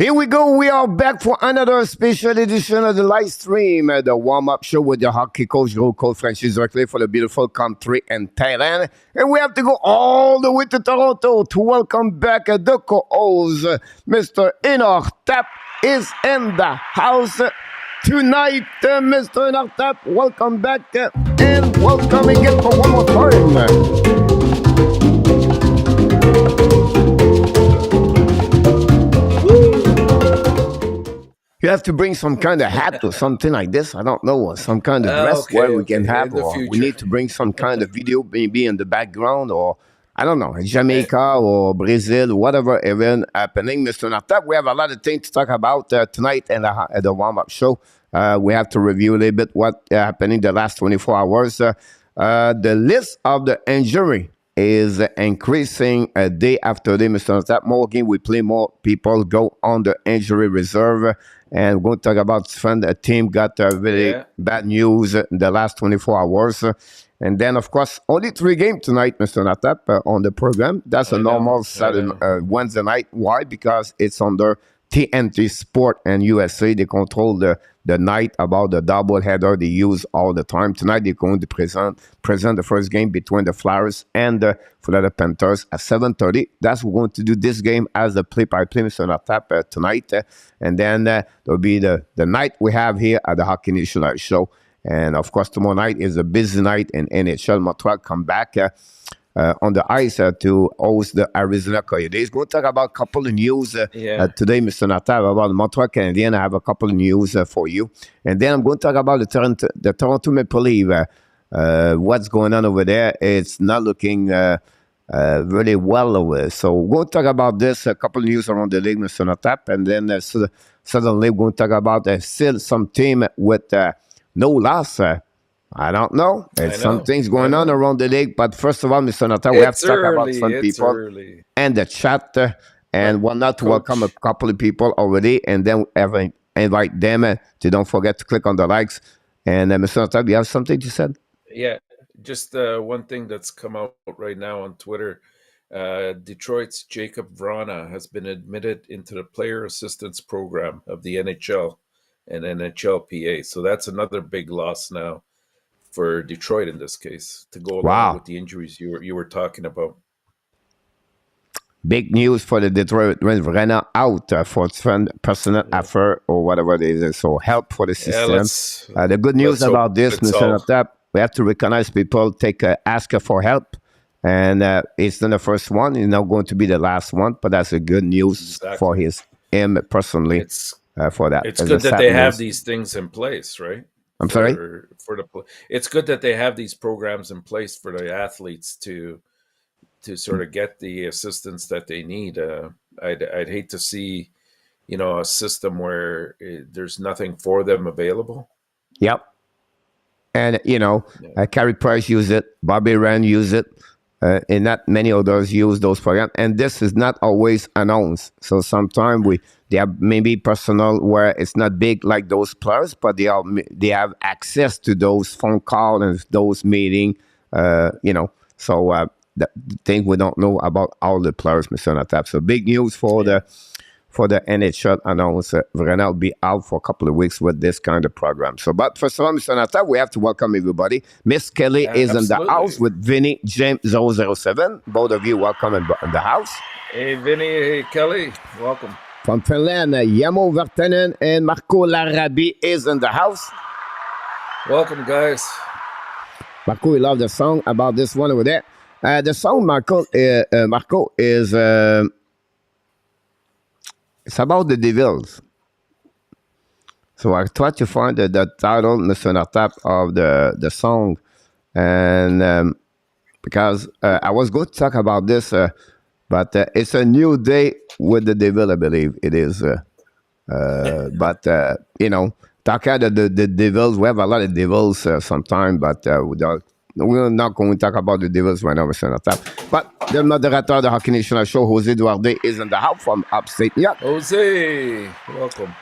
Here we go. We are back for another special edition of the live stream, the warm-up show with the hockey coach, Coach Francis directly for the beautiful country in Thailand. And we have to go all the way to Toronto to welcome back the co-host, Mr. ENORTAP is in the house tonight. Mr. ENORTAP, welcome back and welcome again for one more time. You have to bring some kind of hat or something like this. I don't know, some kind of dress where we can have, or we need to bring some kind of video maybe in the background, or I don't know, Jamaica or Brazil, whatever event happening. Mr. ENORTAP, we have a lot of things to talk about tonight at the warm-up show. We have to review a little bit what happening the last 24 hours. The list of the injury is increasing day after day, Mr. ENORTAP. More game we play, more people go on the injury reserve. And we're going to talk about the team got really bad news in the last 24 hours. And then, of course, only 3 games tonight, Mr. ENORTAP, on the program. That's a normal Saturday, Wednesday night. Why? Because it's under TNT Sport and USA. They control the night about the double header they use all the time. Tonight, they're going to present the first game between the Flyers and the Florida Panthers at 7:30. That's what we're going to do this game as the play-by-play, Mr. ENORTAP, tonight. And then there'll be the night we have here at the Hockey Nation Show. And, of course, tomorrow night is a busy night in NHL. Montreal come back on the ice to host the Arizona Coyotes. We're going to talk about a couple of news today, Mr. ENORTAP, about the Montreal Canadiens. I have a couple of news for you. And then I'm going to talk about the Toronto Maple Leafs. What's going on over there? It's not looking really well over. So we're going to talk about this, a couple of news around the league, Mr. ENORTAP. And then suddenly we're going to talk about still some team with no loss. I don't know. There's some things going on around the league. But first of all, Mr. ENORTAP, we have to talk about some people and the chat. And we're not to welcome a couple of people already. And then invite them to don't forget to click on the likes. And Mr. ENORTAP, you have something you said? Yeah, just one thing that's come out right now on Twitter. Detroit's Jacob Vrana has been admitted into the player assistance program of the NHL and NHLPA. So that's another big loss now for Detroit in this case, to go along with the injuries you were talking about. Big news for the Detroit Vrana out for personal affair or whatever it is. So help for the system. The good news about this, Mr. ENORTAP, we have to recognize people ask for help. And it's not the first one. It's not going to be the last one. But that's a good news for him personally for that. It's good that they have these things in place, right? I'm sorry? It's good that they have these programs in place for the athletes to sort of get the assistance that they need. I'd hate to see, a system where there's nothing for them available. Yep. And, Carey Price used it. Bobby Rand used it. And not many others use those programs. And this is not always announced. So sometimes they have maybe personal where it's not big like those players, but they have access to those phone calls and those meetings, So the thing we don't know about all the players, Mr. ENORTAP. So big news for the NHL announced Vrana will be out for a couple of weeks with this kind of program. So, but first of all, Mr. ENORTAP, we have to welcome everybody. Miss Kelly is in the house with Vinny James 007. Both of you welcome in the house. Hey, Vinny. Hey, Kelly. Welcome. From Finland, Yamo Vertanen and Marco Larabi is in the house. Welcome, guys. Marco, we love the song about this one over there. The song, Marco, is... it's about the Devils. So I tried to find the title, Mr. ENORTAP, of the song. And because I was going to talk about this, but it's a new day with the Devil, I believe it is. But, talk about the Devils. We have a lot of Devils sometimes, but we're not going to talk about the Devils right now, Mr. ENORTAP. But the moderator of the Hockey Nation Show, Jose Duarte, is in the house from upstate New York. Jose, welcome.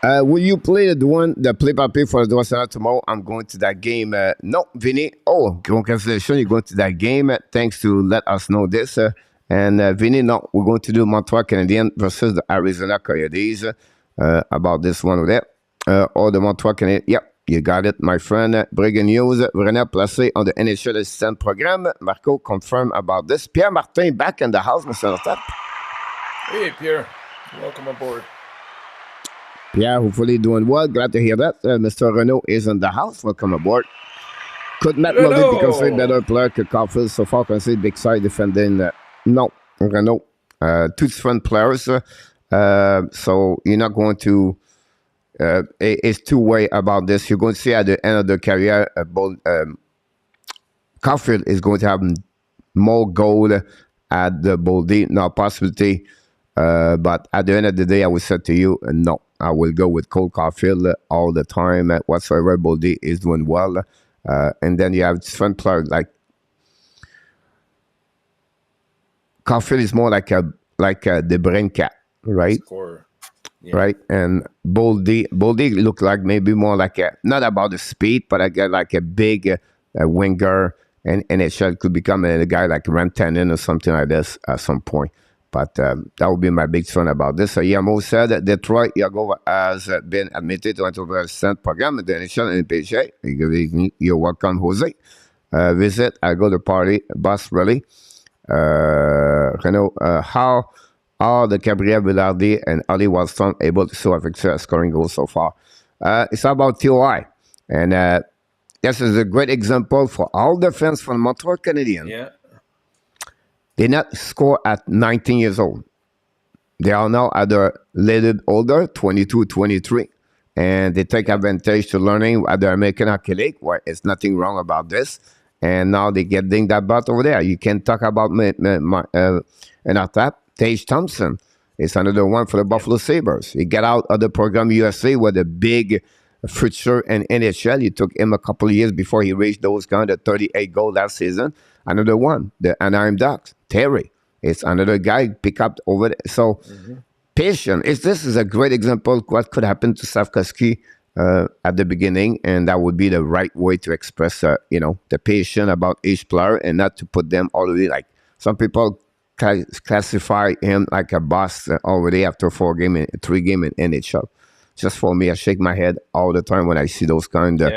Will you play the play-by-play for the Duarte tomorrow? I'm going to that game. No, Vinny. Oh, congratulations, you're going to that game. Thanks to let us know this. And Vinny, no, we're going to do Montreal Canadiens versus the Arizona Coyotes about this one with that. Or the Montreal Canadiens. Yep, you got it, my friend. Breaking news. René placé on the NHL assistant program. Marco confirmed about this. Pierre Martin back in the house, Mr. Nortap. Hey, Pierre. Welcome aboard. Pierre, hopefully doing well. Glad to hear that. Mr. Renault is in the house. Welcome aboard. Could Matt Murray be considered better player que Caulfield so far? Considered big side defending? No, Renault. Two different players. So you're not going to. It's two-way about this. You're going to see at the end of the career, Caulfield is going to have more goal at the Boldy. No possibility. But at the end of the day, I would say to you, no. I will go with Cole Caulfield all the time. Whatsoever Boldy is doing well. And then you have different players like Caulfield is more like a the brain cat, right? Yeah. Right, and Boldy look like maybe more like not about the speed, but like a big winger, and NHL could become a guy like Rantanen or something like this at some point. But that would be my big concern about this. So Yamo said that Detroit Yago has been admitted to enter the program at the NHL and PGA. You're welcome, Jose. Visit, I go to party, boss really. How are the Gabriel Villardi and Ali Wallstrom able to so effective scoring goals so far? It's about TOI. And this is a great example for all the fans from Montreal Canadiens. Yeah. They not score at 19 years old. They are now at a little older, 22, 23. And they take advantage to learning at the American Hockey League, where it's nothing wrong about this. And now they getting that butt over there. You can talk about ENORTAP. Tage Thompson is another one for the Buffalo Sabres. He got out of the program USA with a big future in NHL. It took him a couple of years before he reached those kind of 38 goals last season. Another one, the Anaheim Ducks, Terry. It's another guy pick up over there. So patient. This is a great example of what could happen to Slavkovsky at the beginning, and that would be the right way to express, the patient about each player and not to put them all the way like some people classify him like a boss already after 3 games in NHL. Just for me, I shake my head all the time when I see those kind of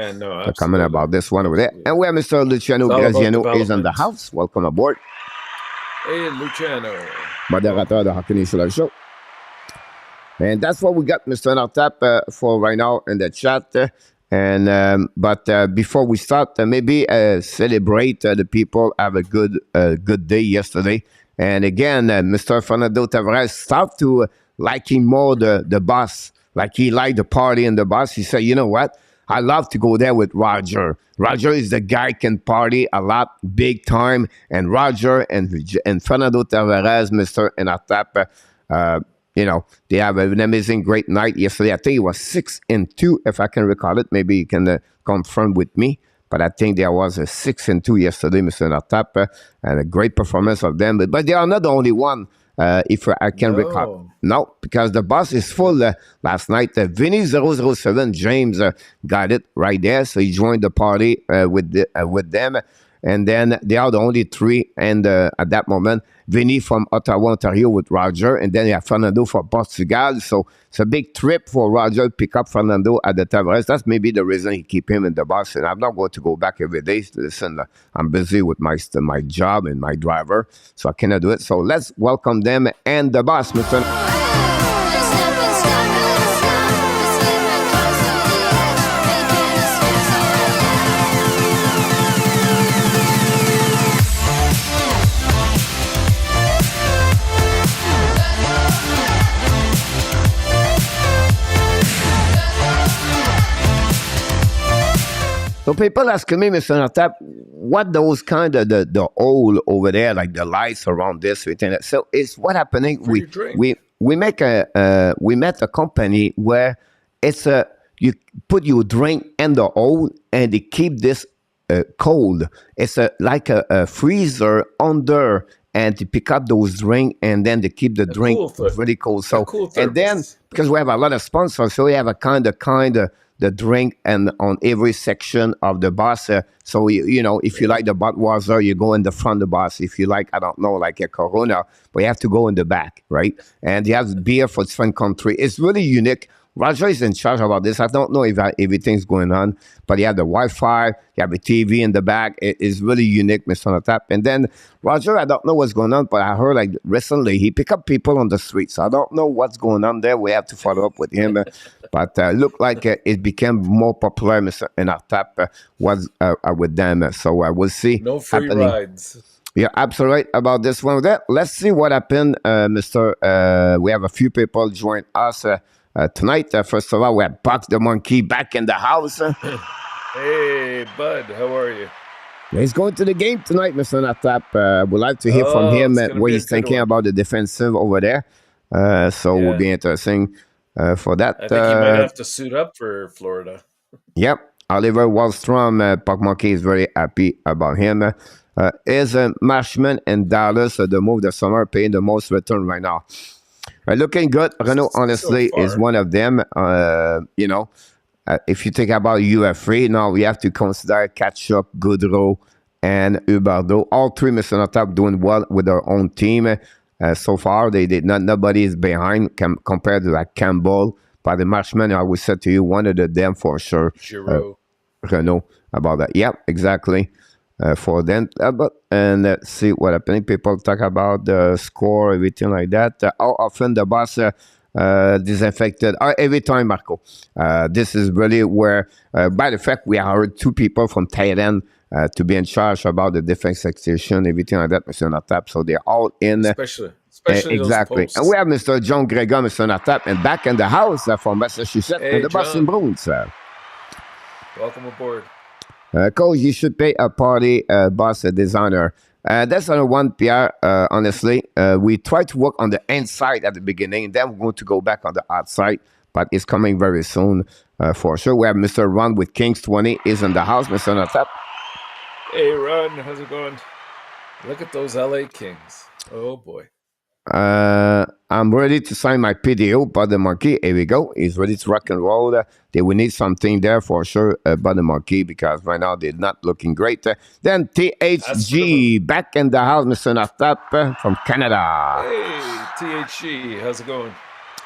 comment about this one over there. And we have Mr. Luciano Graziano is in the house. Welcome aboard. Hey, Luciano. Moderateur de Hockey Nation Show. And that's what we got, Mr. ENORTAP, for right now in the chat. But before we start, maybe celebrate the people have a good day yesterday. And again, Mr. Fernando Tavares started to liking more the boss. Like he liked the party and the boss. He said, you know what? I love to go there with Roger. Roger is the guy can party a lot, big time. And Roger and Fernando Tavares, Mr. ENORTAP, they have an amazing, great night yesterday. I think it was 6-2, if I can recall it. Maybe you can confirm with me. But I think there was a 6-2 yesterday, Mr. ENORTAP, and a great performance of them. But they are not the only one, if I can recall. No, because the bus is full last night. Vinny 007, James, got it right there. So he joined the party with them. And then they are the only three. And at that moment, Vinny from Ottawa, Ontario with Roger. And then you have Fernando from Portugal. So it's a big trip for Roger to pick up Fernando at the Tavares. That's maybe the reason he keep him in the bus. And I'm not going to go back every day. Listen, I'm busy with my job and my driver. So I cannot do it. So let's welcome them and the bus, Mr. So people asking me, Mr. ENORTAP, what those kind of the hole over there, like the lights around this, so it's what happening. We met a company where it's you put your drink in the hole and they keep this cold. It's like a freezer under, and to pick up those drinks, and then they keep the drink really cold. So and then because we have a lot of sponsors, so we have a kind of the drink and on every section of the bus. So if you like the Budweiser, you go in the front of the bus. If you like, I don't know, like a Corona, but you have to go in the back, right? And you have beer for different country. It's really unique. Roger is in charge about this. I don't know if everything's going on, but you have the Wi-Fi, you have a TV in the back. It is really unique, Mr. Tap. And then Roger, I don't know what's going on, but I heard like recently he picked up people on the streets. I don't know what's going on there. We have to follow up with him. But look like it became more popular, Mr. ENORTAP was with them. So we'll see. No free rides. You're absolutely right about this one. Let's see what happened, Mr. We have a few people join us. Tonight, first of all, we have Buck the Monkey back in the house. Hey, Bud, how are you? He's going to the game tonight, Mr. Natap. We'd like to hear from him what he's thinking about the defensive over there. So it will be interesting for that. I think he might have to suit up for Florida. Yep. Oliver Wallstrom, Buck Monkey is very happy about him. Is Marshman and Dallas the move the summer paying the most return right now? Looking good. Renault, honestly, is one of them. If you think about UF3, now we have to consider Ketchup, Goudreau, and Huberdeau. All three, Mr. Notap, doing well with their own team. So far, they did not. Nobody is behind compared to like Campbell. But the Marshman, I would say to you, one of them for sure. Renault about that. Yep, exactly. For them, and let's see what happening. People talk about the score, everything like that. How often the bus disinfected? Every time, Marco. This is really where, by the fact, we hired two people from Thailand to be in charge about the disinfection, everything like that, Mr. Natap. So they're all in. Especially exactly. Those and we have Mr. John Gregor, Mr. Natap, and back in the house from Massachusetts, and the Boston Bruins. Welcome aboard. Coach, you should pay a party boss a designer. That's another one, Pierre. Honestly, we try to work on the inside at the beginning, then we're going to go back on the outside, but it's coming very soon for sure. We have Mr. Ron with Kings 20 is in the house, Mr. Natap. Hey, Ron, how's it going? Look at those LA Kings. Oh, boy. I'm ready to sign my PDO, Bud the Monkey. Here we go. He's ready to rock and roll. They will need something there for sure, Bud the Monkey, because right now they're not looking great. Then THG back in the house, Mr. Natap from Canada. Hey, THG, how's it going?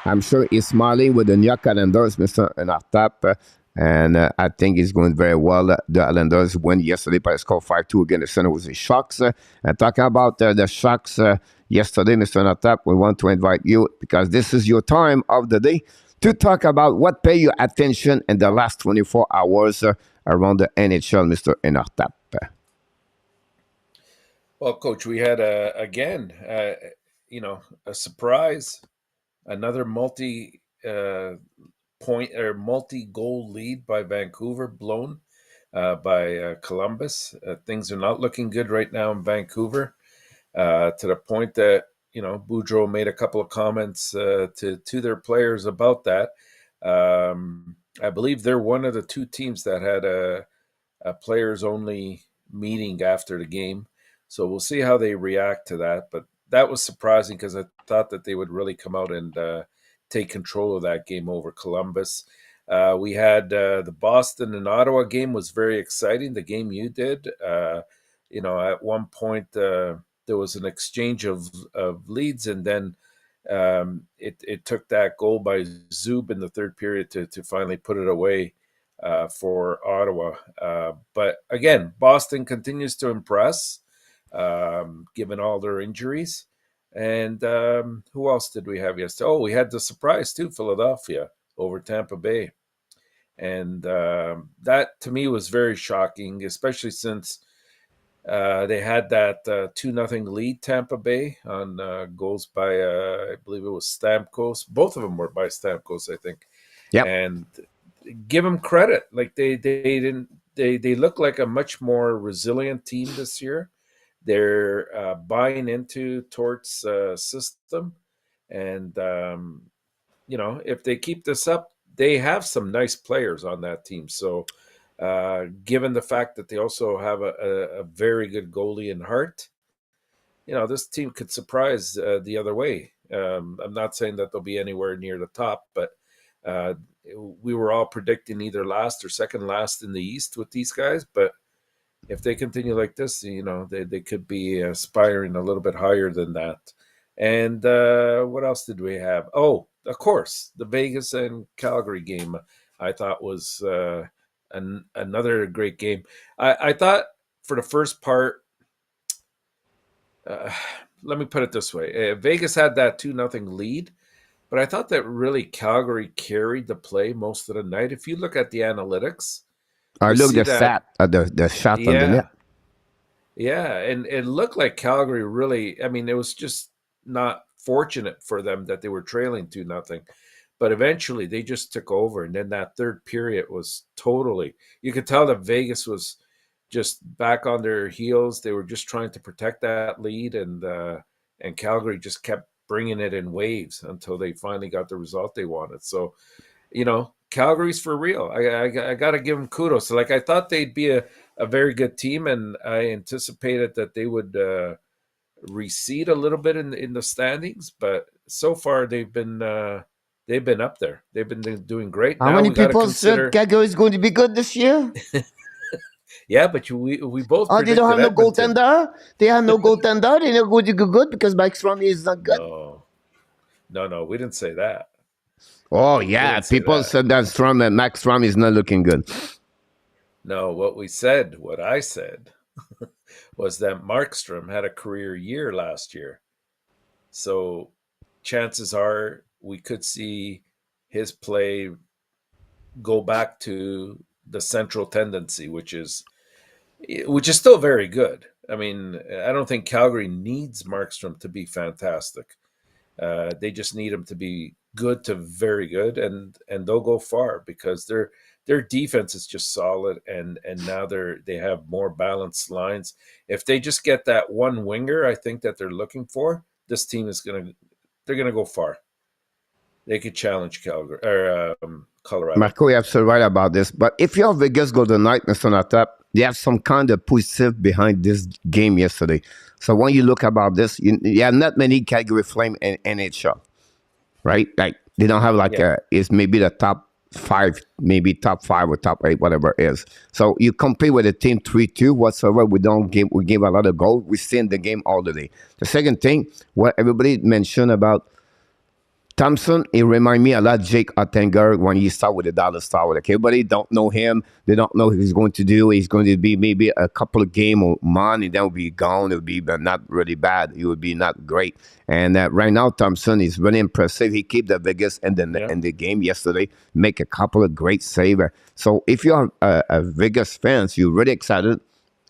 I'm sure he's smiling with the new calendars, Mr. Natap. And I think it's going very well. The Islanders won yesterday by a score 5-2 against the Center with the Sharks. And talking about the Sharks yesterday, Mr. Natap, we want to invite you, because this is your time of the day, to talk about what pay your attention in the last 24 hours around the NHL, Mr. Natap. Well, Coach, we had, again, a surprise, another multi-point or multi-goal lead by Vancouver, blown by Columbus. Things are not looking good right now in Vancouver, to the point that Boudreau made a couple of comments to their players about that. I believe they're one of the two teams that had a players-only meeting after the game, so we'll see how they react to that. But that was surprising, because I thought that they would really come out and take control of that game over Columbus. We had the Boston and Ottawa game was very exciting. The game you did, at one point there was an exchange of leads, and then it took that goal by Zub in the third period to finally put it away for Ottawa. But again, Boston continues to impress, given all their injuries. And who else did we have yesterday? Oh, we had the surprise too, Philadelphia over Tampa Bay. And that to me was very shocking, especially since they had that 2-0 lead, Tampa Bay, on goals by, I believe it was Stamkos. Both of them were by Stamkos, I think. Yep. And give them credit. Like they look like a much more resilient team this year. They're buying into Tort's system, and if they keep this up, they have some nice players on that team. So, given the fact that they also have a very good goalie in Hart, this team could surprise the other way. I'm not saying that they'll be anywhere near the top, but We were all predicting either last or second last in the East with these guys, but if they continue like this, they could be aspiring a little bit higher than that. And what else did we have? Oh, of course, the Vegas and Calgary game I thought was another great game. I thought for the first part, let me put it this way. Vegas had that 2-0 lead, but I thought that really Calgary carried the play most of the night. If you look at the analytics, I look the stat, the shot on the net. Yeah, and it looked like Calgary really, I mean, it was just not fortunate for them that they were trailing 2-0. But eventually they just took over. And then that third period was totally, you could tell that Vegas was just back on their heels. They were just trying to protect that lead. And Calgary just kept bringing it in waves until they finally got the result they wanted. So, Calgary's for real. I got to give them kudos. So, I thought they'd be a very good team, and I anticipated that they would recede a little bit in the standings. But so far, they've been up there. They've been doing great. How many people said Calgary is going to be good this year? Yeah, but we both. Oh, they don't have no goaltender. They have no goaltender. They're not going to go good because Backstrom is not good. No, we didn't say that. Oh yeah, people said that Max Strom is not looking good. No, what I said, was that Markstrom had a career year last year. So chances are we could see his play go back to the central tendency, which is still very good. I mean, I don't think Calgary needs Markstrom to be fantastic. They just need him to be good to very good, and they'll go far because their defense is just solid, and now they have more balanced lines. If they just get that one winger, I think that they're looking for, this team they're gonna go far. They could challenge Calgary or Colorado. Marco, you're absolutely right about this. But if you're Vegas Golden Knight, Mr. ENORTAP, they have some kind of positive behind this game yesterday. So when you look about this, you have not many Calgary Flame in NHL, right? Like they don't have it's maybe the top 5, maybe top 5 or top 8, whatever it is. So you compare with a team 3-2 whatsoever. We give a lot of goals. We stay in the game all the day. The second thing, what everybody mentioned about Thompson, it reminds me a lot of Jake Ottinger when he started with the Dallas Stars. Like everybody don't know him. They don't know what he's going to do. He's going to be maybe a couple of games or month, and then will be gone. It will be not really bad. It would be not great. And right now, Thompson is really impressive. He kept the Vegas in the game yesterday, make a couple of great saves. So if you're a Vegas fans, you're really excited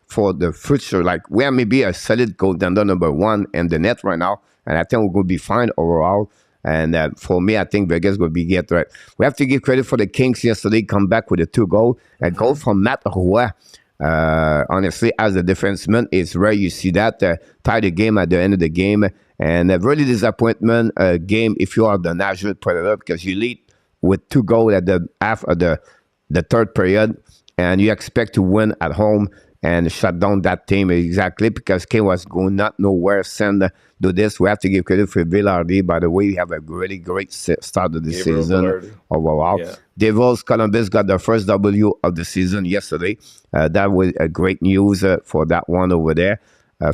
for the future. Like we have maybe a solid goaltender number 1 in the net right now, and I think we're going to be fine overall. And for me, I think Vegas will be get right. We have to give credit for the Kings yesterday. Come back with a 2 goal. A goal from Matt Roy. Honestly, as a defenseman, it's rare you see that tie the game at the end of the game. And a really disappointment game if you are the Nashville Predator, because you lead with 2 goals at the half of the third period, and you expect to win at home and shut down that team exactly because King was going not nowhere. Do this. We have to give credit for Villardy. By the way, we have a really great start of the season overall. Yeah. Devils Columbus got their first W of the season yesterday. That was a great news for that one over there.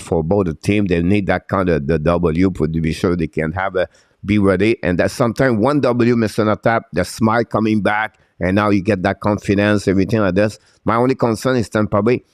For both the team, they need that kind of the W to be sure they can have be ready. And that sometimes one W, Mr. ENORTAP, the smile coming back, and now you get that confidence, everything like this. My only concern is Tampa Bay.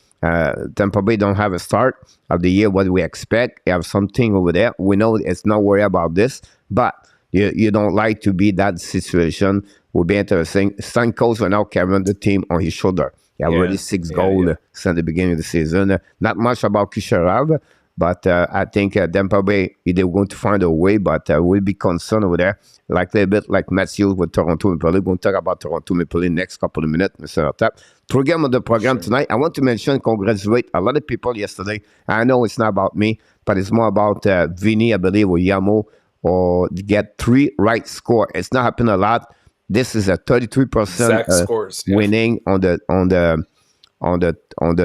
Tampa Bay don't have a start of the year what we expect. You have something over there. We know it's not worried about this, but you don't like to be that situation. Will be interesting. Stamkos are now carrying the team on his shoulder. He already 6 goals since the beginning of the season. Not much about Kucherov, but I think Tampa Bay, they're going to find a way, but we'll be concerned over there. Like a little bit like Matthews with Toronto Maple Leafs. We're going to talk about Toronto Maple Leafs next couple of minutes, Mr. ENORTAP. Program of the program tonight, I want to mention, congratulate a lot of people yesterday. I know it's not about me, but it's more about Vinny, I believe, or Yamo, or get 3 right score. It's not happening a lot. This is a 33% winning on the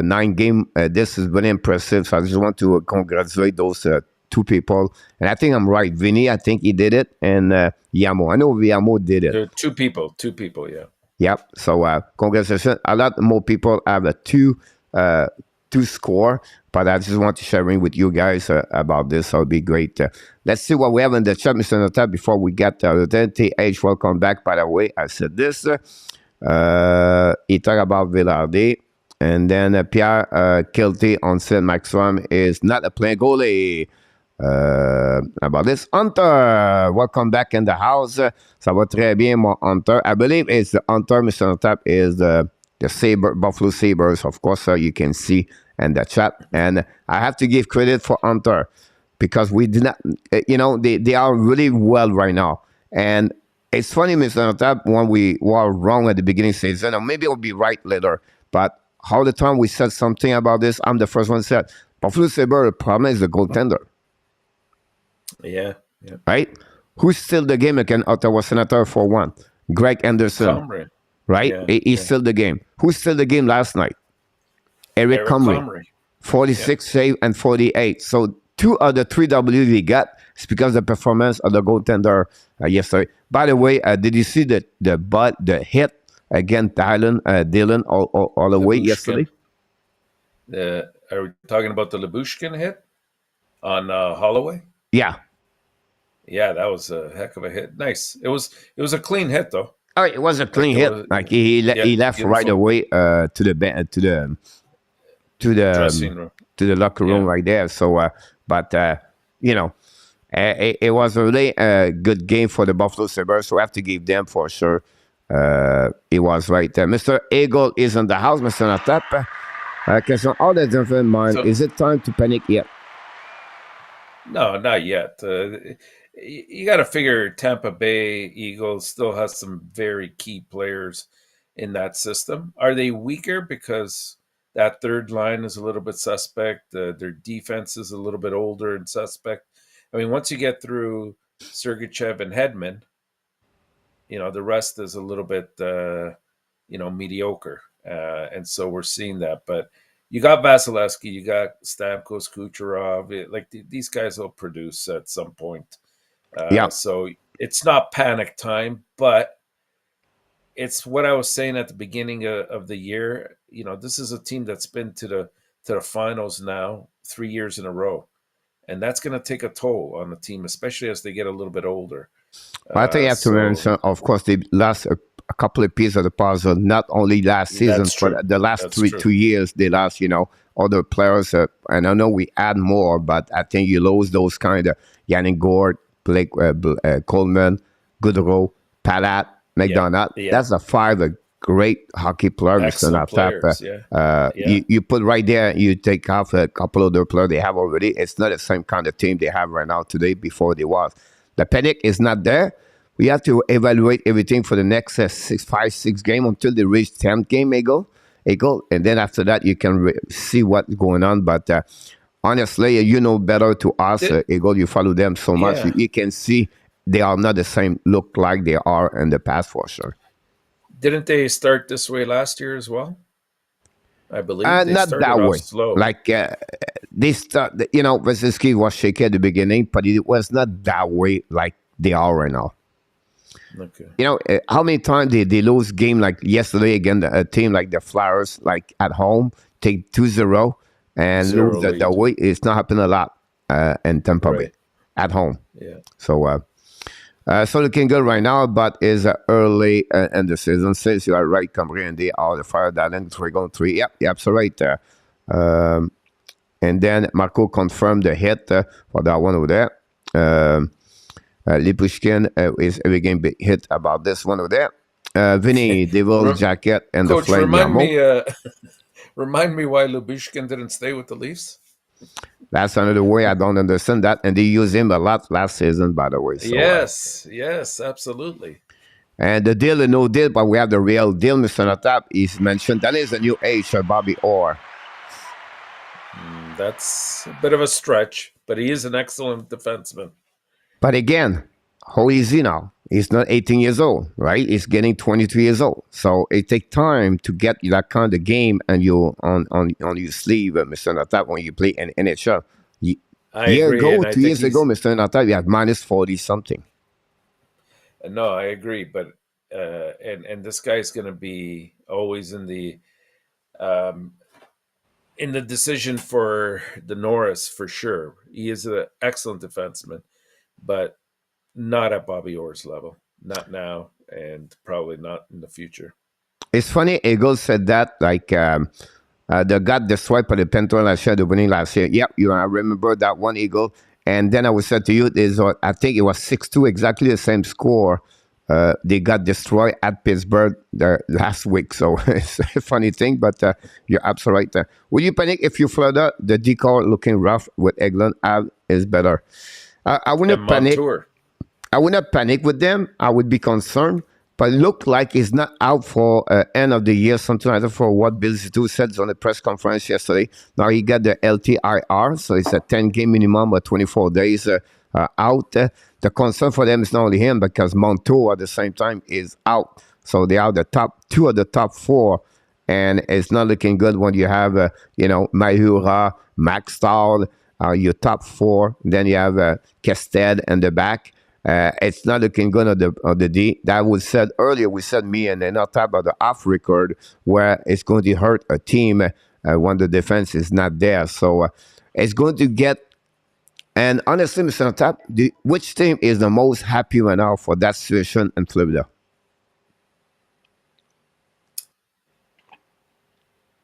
9 game. This is very impressive. So I just want to congratulate those two people, and I think I'm right. Vinny, I think he did it, and Yamo. I know Yamo did it. There are two people, yeah. Yep. So congratulations. A lot more people have a two score, but I just want to sharing with you guys about this. So it'll be great. Let's see what we have in the chat, Mr. Nota, before we get the TH. Welcome back, by the way. I said this. He talked about Villarde. And then Pierre Kilty on said Maxwell is not a playing goalie. About this. Hunter, welcome back in the house. Ça va très bien, mon Hunter. I believe it's the Hunter, Mr. Notap, is the Saber, Buffalo Sabres, of course, you can see in the chat. And I have to give credit for Hunter because we did not, they are really well right now. And it's funny, Mr. Notap, when we were wrong at the beginning of the season, or maybe we'll be right later, but all the time we said something about this, I'm the first one said, Buffalo Sabres, the problem is the goaltender. Yeah. Right? Who still the game against Ottawa Senator for one? Greg Anderson. Comrie. Right? Yeah, he's still the game. Who still the game last night? Eric Comrie. 46 save and 48. So 2 of the 3 W we got is because of the performance of the goaltender yesterday. By the way, did you see the hit against Dylan all the way yesterday? Are we talking about the Lyubushkin hit on Holloway? Yeah. Yeah, that was a heck of a hit. Nice. It was a clean hit though. Oh, it was a clean hit. He left right away to the locker room right there. So, it was a really good game for the Buffalo Sabres. So I have to give them for sure. It was right there. Mr. Eagle is in the house, Mr. Natap. Question: all the different mind. So, is it time to panic yet? No, not yet. You got to figure Tampa Bay Eagles still has some very key players in that system. Are they weaker because that third line is a little bit suspect? Their defense is a little bit older and suspect. I mean, once you get through Sergachev and Hedman, the rest is a little bit, mediocre. And so we're seeing that. But you got Vasilevsky, you got Stamkos, Kucherov. These guys will produce at some point. So it's not panic time, but it's what I was saying at the beginning of the year. This is a team that's been to the finals now 3 years in a row, and that's going to take a toll on the team, especially as they get a little bit older. I think you have to mention, of course, they lost a couple of pieces of the puzzle, not only last season, but the last 2 years. They lost, other players, and I know we add more, but I think you lose those kind of Yannick Gord, Blake Coleman, Goodrow, Palat, McDonald. Yeah. That's the 5 great hockey players. You put right there, you take off a couple of the players they have already. It's not the same kind of team they have right now today before they was. The panic is not there. We have to evaluate everything for the next 6 games until they reach 10th game, Eagle. And then after that, you can see what's going on. But honestly, better to us, Eagle. You follow them so much. You can see they are not the same look like they are in the past for sure. Didn't they start this way last year as well? I believe they not started that off way. Slow. They start. Vasilevsky was shaky at the beginning, but it was not that way like they are right now. Okay. How many times they lose game like yesterday against a team like the Flyers, like at home, take 2-0 and lose the way. It's not happening a lot in Tampa Bay at home. Yeah. So looking good right now, but is early in the season. Says you are right, Comrie, and they are the Fire Darling 3-3. Yep, so right there. And then Marco confirmed the hit for that one over there. Lyubushkin is every game hit about this one over there. Vinny, Devil Jacket, and Coach, the Flame. Remind me why Lyubushkin didn't stay with the Leafs? That's another way I don't understand that. And they used him a lot last season, by the way. So, yes, absolutely. And the deal is no deal, but we have the real deal, Mr. Notap. He's mentioned that is a new age of Bobby Orr. That's a bit of a stretch, but he is an excellent defenseman. But again, how is he now? He's not 18 years old, right? He's getting 23 years old. So it takes time to get that kind of game and you on your sleeve, Mr. Notap, when you play in NHL. I agree, and I 2 years think ago, he's. Mr. Nata, we had minus 40 something. No, I agree, but and this guy's going to be always um, in the decision for the Norris for sure. He is an excellent defenseman, but not at Bobby Orr's level. Not now, and probably not in the future. It's funny, Eagle said that, like, they got destroyed by the Penton last year, the winning last year. Yep, I remember that one, Eagle. And then I would say to you, I think it was 6-2, exactly the same score. They got destroyed at Pittsburgh last week. So it's a funny thing, but you're absolutely right. Will you panic if you Florida, the decor looking rough with Eglin is better? I wouldn't panic. I would not panic with them. I would be concerned, but it looked like he's not out for end of the year, something like that, for what Bill Zito said on the press conference yesterday. Now he got the LTIR, so it's a 10-game minimum, but 24 days out. The concern for them is not only him, because Montour at the same time is out. So they are the top two of the top four, and it's not looking good when you have, Mayura, Max Stahl, your top four. Then you have Kested in the back. It's not looking good on the D. That was said earlier. We said me and ENORTAP about the off record where it's going to hurt a team when the defense is not there. So it's going to get. And honestly, Mr. ENORTAP, which team is the most happy right now for that situation in Florida?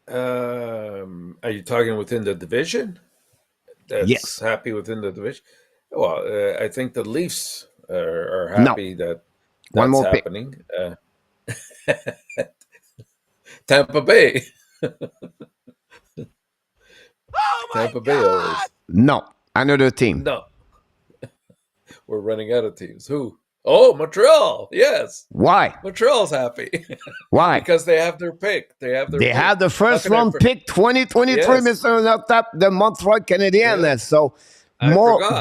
Are you talking within the division? That's happy within the division. Well, I think the Leafs are happy that one more happening. Tampa Bay. Tampa Bay always. No, another team. No. We're running out of teams. Who? Oh, Montreal. Yes. Why? Montreal's happy. Why? Because they have their pick. They have the first round pick 2023, yes. Mr. ENORTAP, the Montreal Canadiens. Yeah. So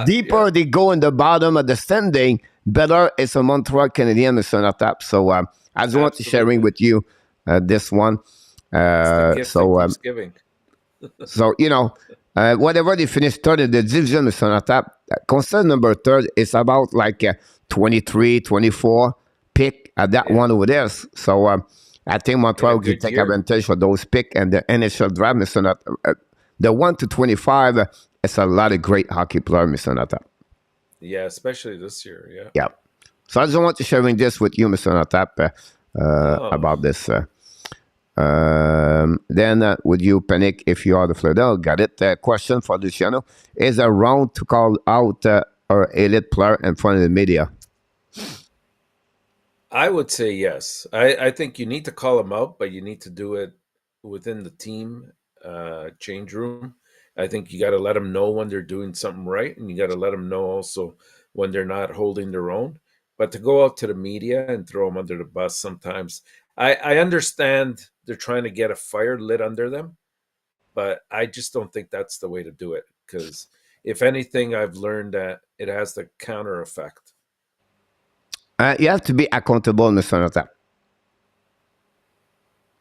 deeper they go in the bottom of the standing, better it's a Montreal Canadiens, Mr. ENORTAP. So I just want to sharing with you this one. So whatever they finish third in the division, Mr. ENORTAP, concern number third is about like 23, 24 pick at that one over there. So I think Montreal can take advantage of those picks and the NHL draft, Mr. ENORTAP. The 1 to 25, it's a lot of great hockey players, Mr. ENORTAP. Yeah, especially this year. Yeah. Yeah. So I just want to sharing this with you, Mr. ENORTAP, about this. Then would you panic if you are the Florida? Got it. Question for Luciano: is a round to call out our elite player in front of the media? I would say yes. I think you need to call them out, but you need to do it within the team change room. I think you got to let them know when they're doing something right, and you got to let them know also when they're not holding their own. But to go out to the media and throw them under the bus sometimes, I understand they're trying to get a fire lit under them, but I just don't think that's the way to do it. Because if anything, I've learned that it has the counter effect. You have to be accountable, Mr. ENORTAP.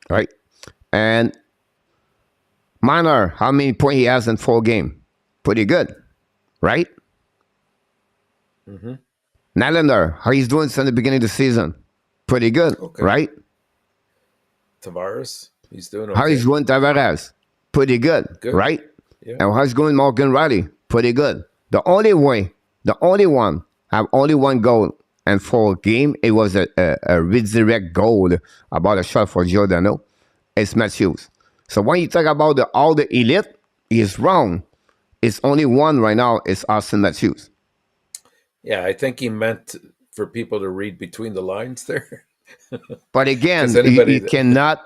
Right? And Minor, how many points he has in 4 games? Pretty good, right? Mm-hmm. Nylander, how he's doing since the beginning of the season? Pretty good, right? Tavares, he's doing okay. How he's doing Tavares? Pretty good, right? Yeah. And how's going Morgan Riley? Pretty good. The only one have only one goal and 4 games. It was a redirect goal about a shot for Giordano. It's Matthews. So when you talk about all the elite, he's wrong. It's only one right now. It's Austin Matthews. Yeah, I think he meant for people to read between the lines there. But again, you cannot,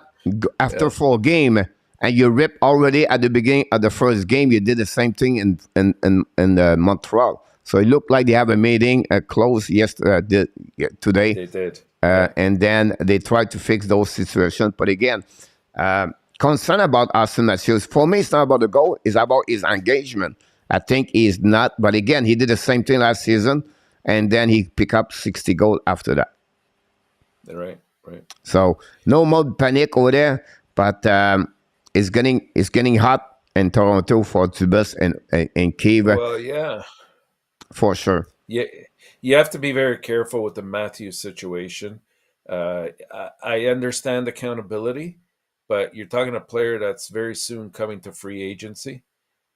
after 4 games, and you rip already at the beginning of the first game, you did the same thing in Montreal. So it looked like they have a meeting close yesterday, today. They did. And then they tried to fix those situations. But again, concern about Austin Matthews, for me, it's not about the goal. It's about his engagement. I think he's not. But again, he did the same thing last season, and then he picked up 60 goals after that. Right. So no more panic over there, but it's getting hot in Toronto for Dubas and Cave, Well, yeah. for sure. Yeah, you have to be very careful with the Matthews situation. I understand accountability, but you're talking a player that's very soon coming to free agency.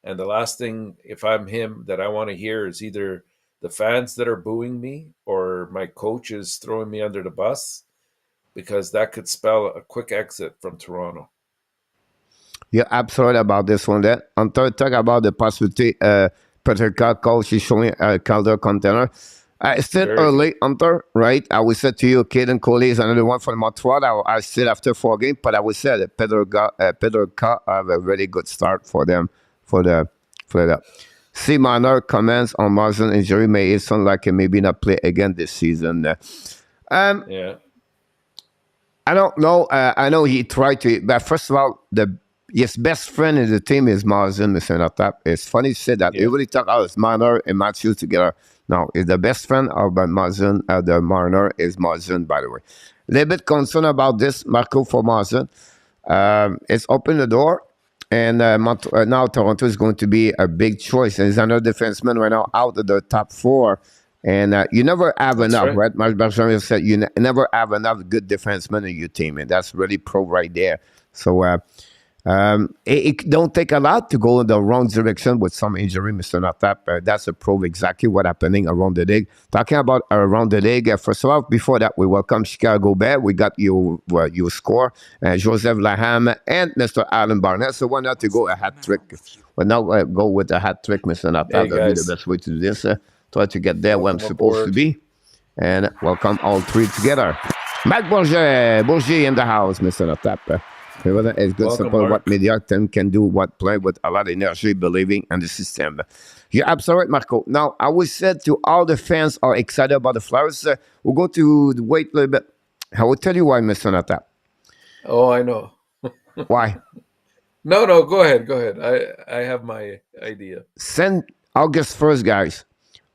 And the last thing, if I'm him, that I want to hear is either the fans that are booing me or my coach is throwing me under the bus, because that could spell a quick exit from Toronto. You're absolute about this one. Then on third, talk about the possibility. Peterka coach is showing a Calder container. It's still Very early, Hunter, right? I would say to you, Caden Coley is another one for the Montreal. I still after 4 games, but I would say that Peterka have a really good start for them for the. C. Minor comments on Marsden injury may it sound like he maybe not play again this season. Yeah. I don't know. I know he tried to, but first of all, his best friend in the team is Marsden, Mr. ENORTAP. It's funny to say that. Yeah. Everybody talk about it's Marner and Matthews together. No, it's the best friend of Marsden. The Marner is Marsden, by the way. A little bit concerned about this, Marco, for Marsden. It's opened the door, and now Toronto is going to be a big choice. And there's another defenseman right now out of the top 4. And you never have That's enough, right? right? Marc Bergeron said you never have enough good defensemen in your team, and that's really pro right there. So it don't take a lot to go in the wrong direction with some injury, Mr. ENORTAP. That's a pro exactly what happening around the league. Talking about around the league, first of all, before that, we welcome Chicago Bear. We got your score, Joseph Laham and Mr. Alan Barnett. So why not to go a hat trick? Well, now go with a hat trick, Mr. ENORTAP. Hey, That'll be the guys. best way to do this. Try to get there where I'm Welcome supposed to aboard. be. And welcome all 3 together. Marc Bourget in the house, Mr. ENORTAP. It's good Welcome, support Mark. what media team can do, what play with a lot of energy, believing in the system. You're absolutely right, Marco. Now, I would say to all the fans are excited about the Flyers, we're going to wait a little bit. I will tell you why, Mr. ENORTAP. Oh, I know. Why? No, go ahead. Go ahead. I have my idea. Since August 1st, guys,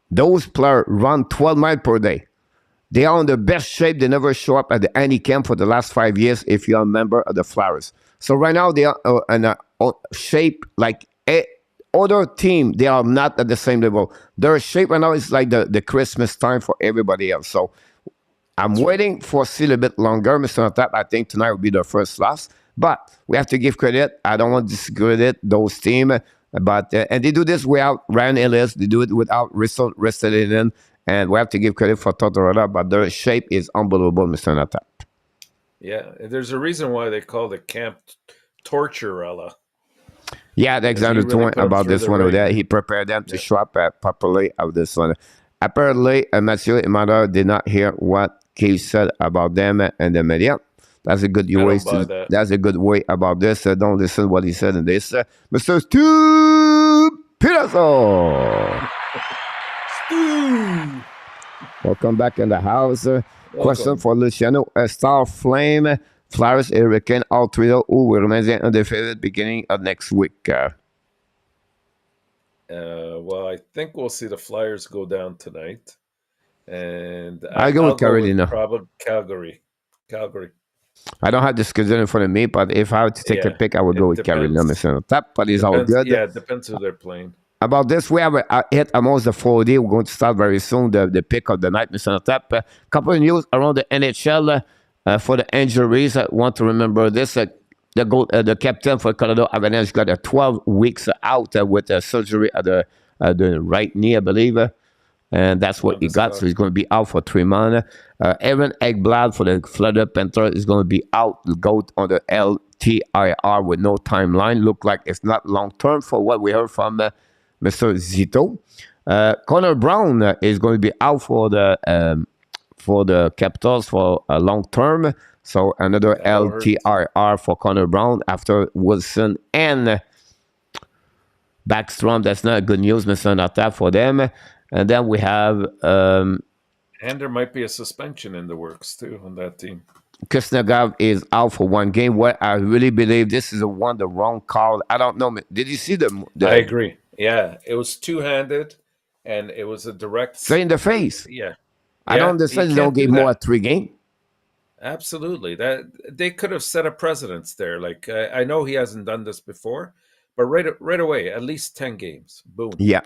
those players run 12 miles per day. They are in the best shape. They never show up at any camp for the last 5 years if you are a member of the Flyers. So right now they are in a shape like other team. They are not at the same level. Their shape right now is like the Christmas time for everybody else. So I'm waiting for still a bit longer, Mr. ENORTAP. I think tonight will be the first loss. But we have to give credit. I don't want to discredit those teams. But and they do this without Ryan Ellis. They do it without Russell Ristolainen. And we have to give credit for Tortorella, but their shape is unbelievable, Mr. ENORTAP. Yeah, there's a reason why they call the camp Torturella. Yeah, Alexandre He really put them about through this the one over there. ringer. He prepared them to show up properly of this one. Apparently, Mathieu and Mother did not hear what Keith said about them and the media. That's a good way. That's a good way about this. Don't listen what he said in this. Mr. Stu Peterson. Welcome back in the house. Question for Luciano. Star Flame, Flyers, Hurricane, all three who will remain undefeated beginning of next week. Well, I think we'll see the Flyers go down tonight. And I'll go with Carolina. Probably Calgary. I don't have the schedule in front of me, but if I had to take a pick, I would go with Carolina, Mr. ENORTAP. But it's all good. Yeah, it depends who they're playing. About this, we have hit almost the 4D. We're going to start very soon, the pick of the night, Mr. ENORTAP. A couple of news around the NHL for the injuries. I want to remember this. The captain for Colorado Avalanche got 12 weeks out with surgery at the right knee, I believe. And that's what he got. So he's going to be out for 3 months. Aaron Ekblad for the Florida Panthers is going to be out, go on the LTIR with no timeline. Look like it's not long term for what we heard from Mr. Zito. Connor Brown is going to be out for the Capitals for a long term. So another LTIR for Connor Brown after Wilson and Backstrom. That's not good news, Mr. ENORTAP, for them. And then we have... and there might be a suspension in the works, too, on that team. Kuznetsov is out for 1 game. What I really believe this is the wrong call. I don't know. Did you see the I agree. Yeah, it was two-handed, and it was a direct... Straight in the face. Yeah. I don't understand you don't give more than 3 games. Absolutely. That they could have set a precedence there. Like, I know he hasn't done this before, but right away, at least 10 games. Boom. Yeah.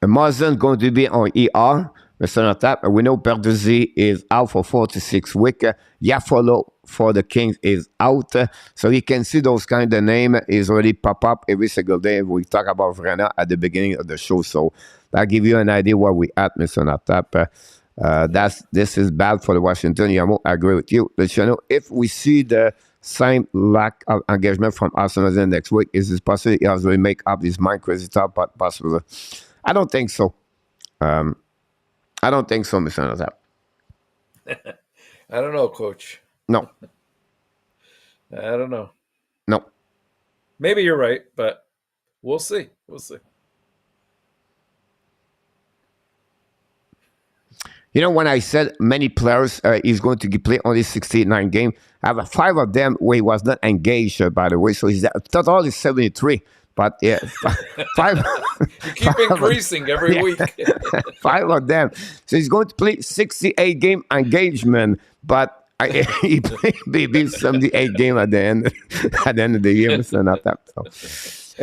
Mazen going to be on ER, Mr. Notap. We know Perduzzi is out for 4 to 6 weeks. Yafolo for the Kings is out. So you can see those kind of name is already pop up every single day. We talk about Vrana at the beginning of the show. So that give you an idea where we at, Mr. Notap. This is bad for the Washington. I agree with you. Luciano, if we see the same lack of engagement from Arsenal next week, is it possible he has to make up his mind crazy top, but possible? I don't think so. I don't think so, Mr. Notap. I don't know, Coach. No. I don't know. No. Maybe you're right, but we'll see. We'll see. You know, when I said many players is going to play only 69 games, I have 5 of them where he was not engaged, by the way. So his total is 73. But yeah, 5. You keep increasing every week. 5 of them. So he's going to play 68 game engagement, but he played maybe 78 game at the end of the year. So not that. So,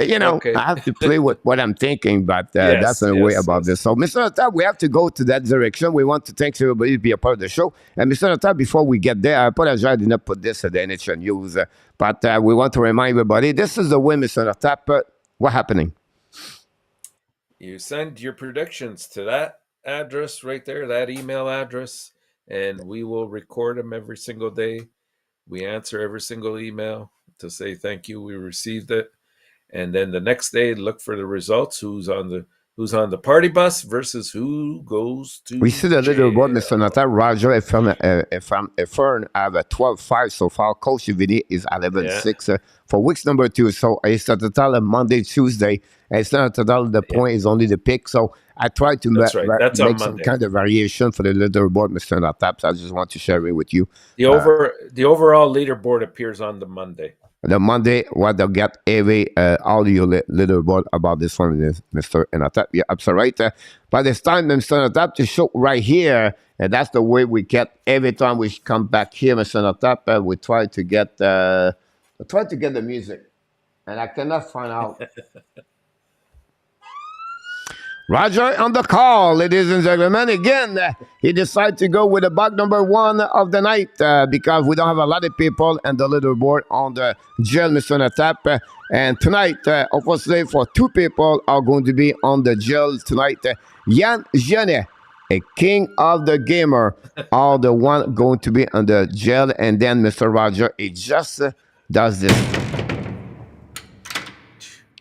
you know, okay. I have to play with what I'm thinking, but that's the way about this. So, Mr. Notap, we have to go to that direction. We want to thank everybody to be a part of the show. And Mr. Notap, before we get there, I apologize I did not put this at the NHL News, but we want to remind everybody, this is the way, Mr. Notap. What's happening? You send your predictions to that address right there, that email address, and we will record them every single day. We answer every single email to say thank you, we received it. And then the next day, look for the results. Who's on the party bus versus who goes to We see the little board, Mr. Notap. Roger Efern have a 12-5 so far. Coach Vini is 11-6 for weeks number 2. So it's the total Monday, Tuesday. And it's not total, the point is only the pick. So I try to make some kind of variation for the leaderboard, Mr. Notap. So I just want to share it with you. The overall leaderboard appears on the Monday. The Monday, what they'll get every audio leaderboard about this one, Mr. Notap. Yeah, absolutely right. But it's time, Mr. Notap, to show right here, and that's the way we get every time we come back here, Mr. Notap. We try to get the music, and I cannot find out. Roger on the call, ladies and gentlemen. Again, he decided to go with the bug number 1 of the night because we don't have a lot of people and the leaderboard on the gel, Mr. Notap. And tonight, obviously, for 2 people are going to be on the gel tonight. Yann Genet, a king of the gamer, are the one going to be on the gel. And then Mr. Roger, he just does this.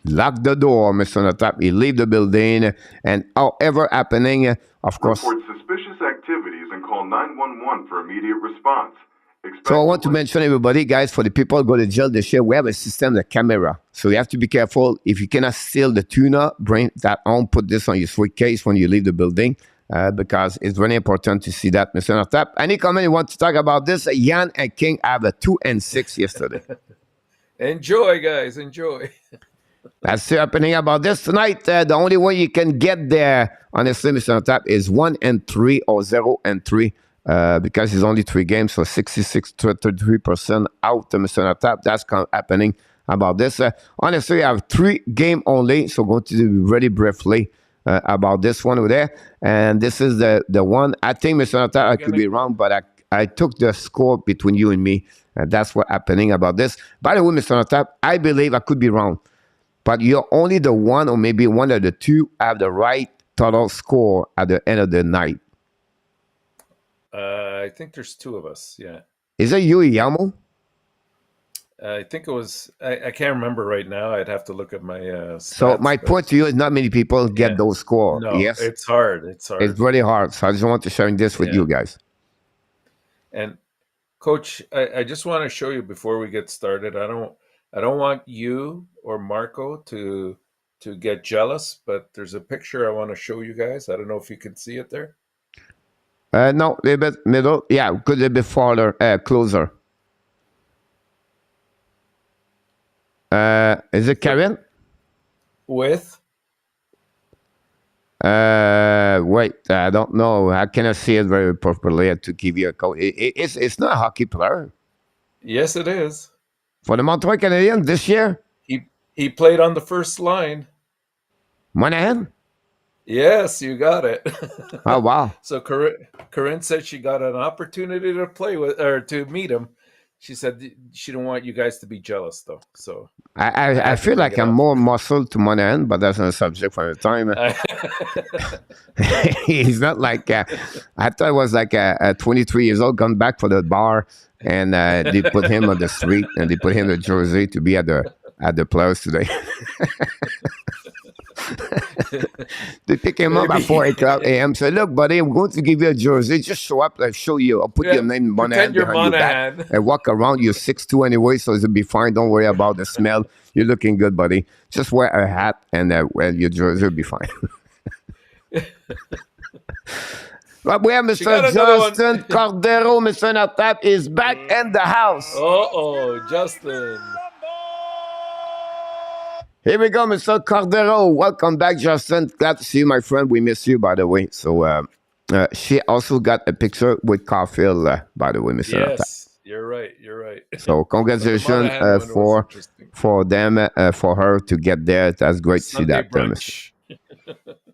Lock the door, Mr. Notap. He leave the building, and however happening, of course. Report suspicious activities and call 911 for immediate response. So I want to mention everybody, guys, for the people who go to jail this year, we have a system, the camera. So you have to be careful. If you cannot steal the tuna, bring that on, put this on your suitcase when you leave the building, because it's very important to see that, Mr. Notap. Any comment you want to talk about this? Yann and King have a 2-6 yesterday. Enjoy, guys. Enjoy. That's happening about this tonight. The only way you can get there, honestly, Mr. Notap, is 1-3 or 0-3 because it's only 3 games, so 66-33% out, Mr. Notap. That's happening about this. Honestly, I have 3 games only, so going to do very briefly about this one over there. And this is the one. I think, Mr. Notap, I could be wrong, but I took the score between you and me. That's what's happening about this. By the way, Mr. Notap, I believe I could be wrong. But you're only the one or maybe one of the 2 have the right total score at the end of the night. I think there's 2 of us, yeah. Is it you, Yamo? I think it was, I can't remember right now. I'd have to look at my stats. So my point to you is not many people get those scores. No, yes? It's hard. It's really hard. So I just want to share this with you guys. And Coach, I just want to show you before we get started. I don't want you or Marco to get jealous, but there's a picture I want to show you guys. I don't know if you can see it there. No, a little bit middle. Yeah, could a bit farther, closer. Is it Karen? With? Wait, I don't know. I cannot see it very properly to give you a code. It's not a hockey player. Yes, it is. For the Montreal Canadiens this year? He played on the first line. Monahan? Yes, you got it. Oh, wow. So Corinne said she got an opportunity to play with or to meet him. She said she didn't want you guys to be jealous, though. So I I had to feel bring like it I'm up. more muscle to Monahan, but that's not a subject for the time. He's not like I thought it was like a 23 years old gone back for the bar, and they put him on the street and they put him in jersey to be at the players today. They pick him up at 4 a.m. Say, look, buddy, I'm going to give you a jersey. Just show up. I'll show you. I'll put Yeah, your name Monahan pretend you're behind your back Monahan. and walk around. You're 6'2" anyway, so it'll be fine. Don't worry about the smell. You're looking good, buddy. Just wear a hat and wear your jersey will be fine. But we have Mr. Justin Cordero. Mr. ENORTAP is back in the house. Justin. Here we go, Mr. Cordero. Welcome back, Justin. Glad to see you, my friend. We miss you, by the way. So she also got a picture with Caulfield, by the way, Mr. ENORTAP. Yes, you're right. So congratulations for them, for her to get there. That's great to see that.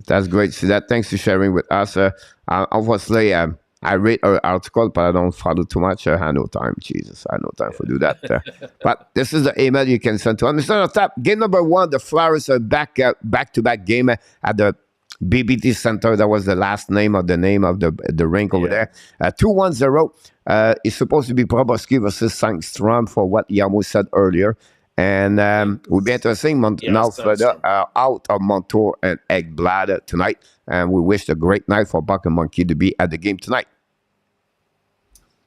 That's great to see that. Thanks for sharing with us. Obviously, I read her article, but I don't follow too much. I have no time. Jesus, I have no time for do that. But this is the email you can send to us. Mr. ENORTAP, game number 1, the Flyers are back-to-back game at the BBT Center. That was the last name of the rink over there. 2-1-0. It's supposed to be Proboski versus Sangstrom for what Yamo said earlier. And we'll be interesting. Now further out of Montour and Ekblad tonight. And we wish a great night for Buck and Monkey to be at the game tonight.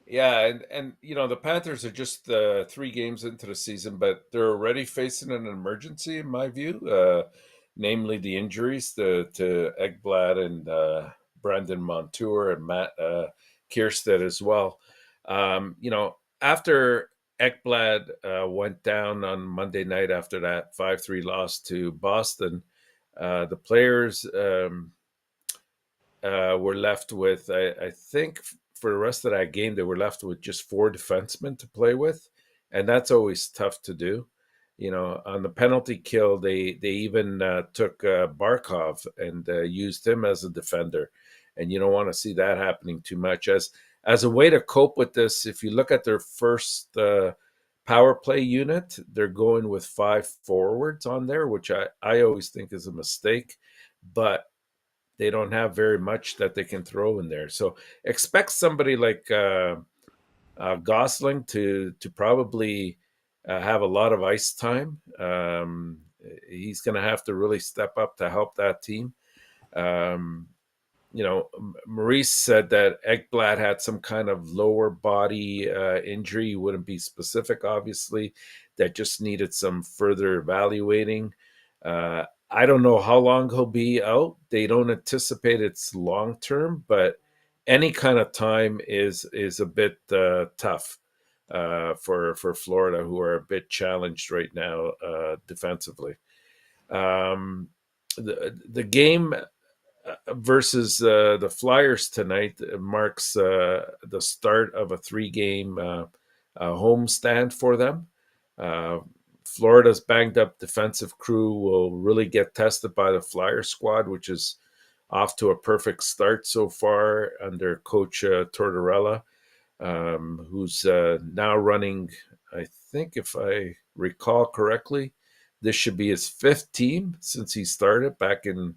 Yeah, and the Panthers are just 3 games into the season, but they're already facing an emergency, in my view, namely the injuries to Ekblad and Brandon Montour and Matt Kierstead as well. After Ekblad went down on Monday night after that 5-3 loss to Boston, the players were left with, I think, for the rest of that game, they were left with just 4 defensemen to play with, and that's always tough to do. On the penalty kill, they even took Barkov and used him as a defender, and you don't want to see that happening too much. As a way to cope with this, if you look at their first power play unit, they're going with 5 forwards on there, which I always think is a mistake, but they don't have very much that they can throw in there. So expect somebody like Gosling to probably have a lot of ice time. He's going to have to really step up to help that team. Maurice said that Ekblad had some kind of lower body injury. He wouldn't be specific, obviously, that just needed some further evaluating. I don't know how long he'll be out. They don't anticipate it's long term, but any kind of time is a bit tough for Florida, who are a bit challenged right now defensively. The game versus the Flyers tonight marks the start of a 3-game home stand for them. Florida's banged up defensive crew will really get tested by the Flyer squad, which is off to a perfect start so far under Coach Tortorella, who's now running, I think if I recall correctly, this should be his 5th team since he started back in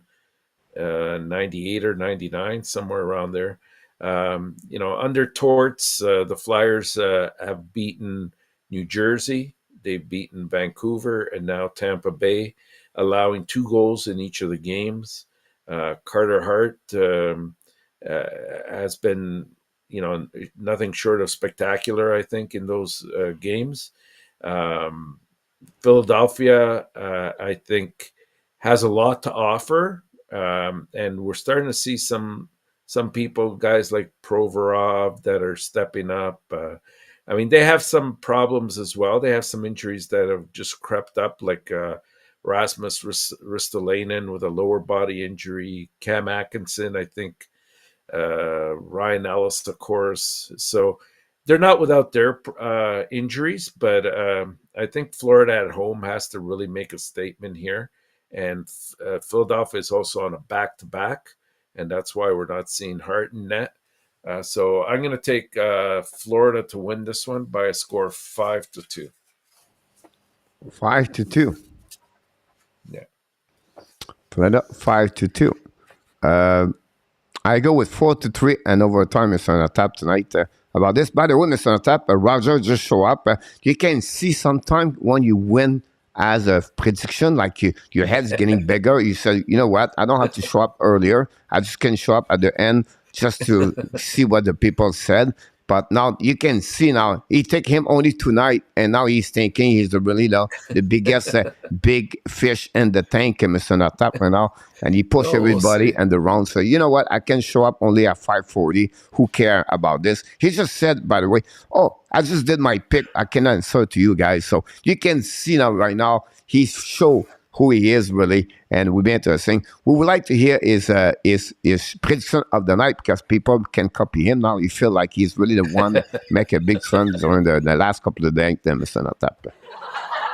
98 or 99, somewhere around there. Under Torts, the Flyers have beaten New Jersey, they've beaten Vancouver, and now Tampa Bay, allowing 2 goals in each of the games. Carter Hart has been, nothing short of spectacular, I think, in those games. Philadelphia, I think, has a lot to offer, and we're starting to see some people, guys like Provorov, that are stepping up. They have some problems as well. They have some injuries that have just crept up, like Rasmus Ristolainen with a lower body injury, Cam Atkinson, I think, Ryan Ellis, of course. So they're not without their injuries, but I think Florida at home has to really make a statement here. And Philadelphia is also on a back-to-back, and that's why we're not seeing Hart in net. So I'm going to take Florida to win this one by a score of 5-2. 5-2. Yeah. Florida 5-2. I go with 4-3 and overtime, Mr. ENORTAP, tonight. About this, by the way, Mr. ENORTAP, Roger just show up. You can see sometimes when you win as a prediction, like your head's getting bigger. You say, you know what? I don't have to show up earlier. I just can show up at the end just to see what the people said. But now you can see now, it took him only tonight, and now he's thinking he's really the biggest big fish in the tank, Mr. ENORTAP, right now. And he pushed everybody and the round. So you know what? I can show up only at 5:40. Who care about this? He just said, by the way, I just did my pick. I can answer to you guys. So you can see now, right now, he's show who he is really, and will be interesting. We would like to hear his prediction of the night, because people can copy him now. You feel like he's really the one make a big trend during the last couple of days, Mr. ENORTAP.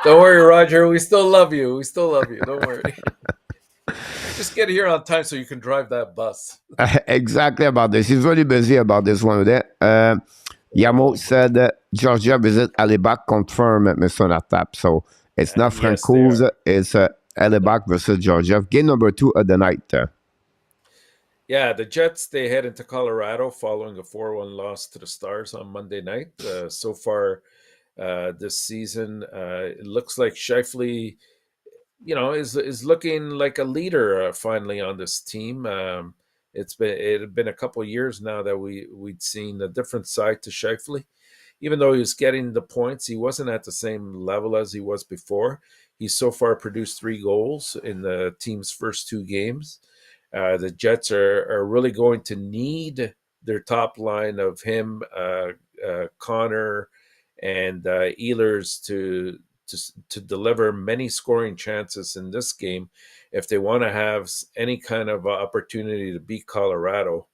Don't worry, Roger. We still love you. We still love you. Don't worry. Just get here on time so you can drive that bus. Exactly about this. He's really busy about this one there. Yamo said Georgia visit Alibak confirmed, Mr. ENORTAP. So it's not Francouz, it's Alibak versus Georgia. Game number 2 of the night. Yeah, the Jets, they head into Colorado following a 4-1 loss to the Stars on Monday night. So far this season, it looks like Scheifele, is looking like a leader finally on this team. It had been a couple of years now that we'd seen a different side to Scheifele. Even though he was getting the points, he wasn't at the same level as he was before. He's so far produced 3 goals in the team's first 2 games. The Jets are really going to need their top line of him, Connor, and Ehlers to deliver many scoring chances in this game if they want to have any kind of opportunity to beat Colorado.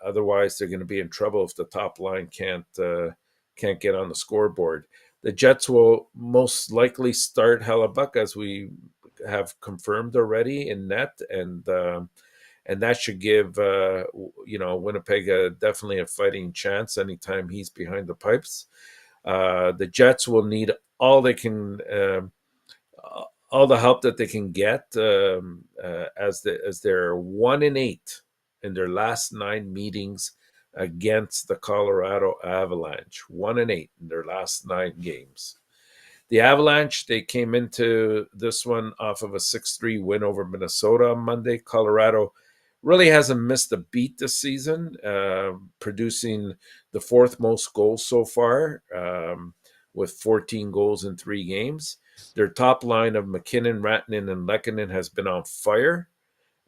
Otherwise, they're going to be in trouble if the top line can't get on the scoreboard. The Jets will most likely start Hellebuyck, as we have confirmed already, in net, and that should give Winnipeg definitely a fighting chance anytime he's behind the pipes. The Jets will need all they can, all the help that they can get, as they're 1-8 in their last 9 meetings against the Colorado Avalanche. 1-8 in their last 9 games. The Avalanche, they came into this one off of a 6-3 win over Minnesota on Monday. Colorado really hasn't missed a beat this season, producing the 4th most goals so far, with 14 goals in 3 games. Their top line of McKinnon, Rantanen, and Lehkonen has been on fire.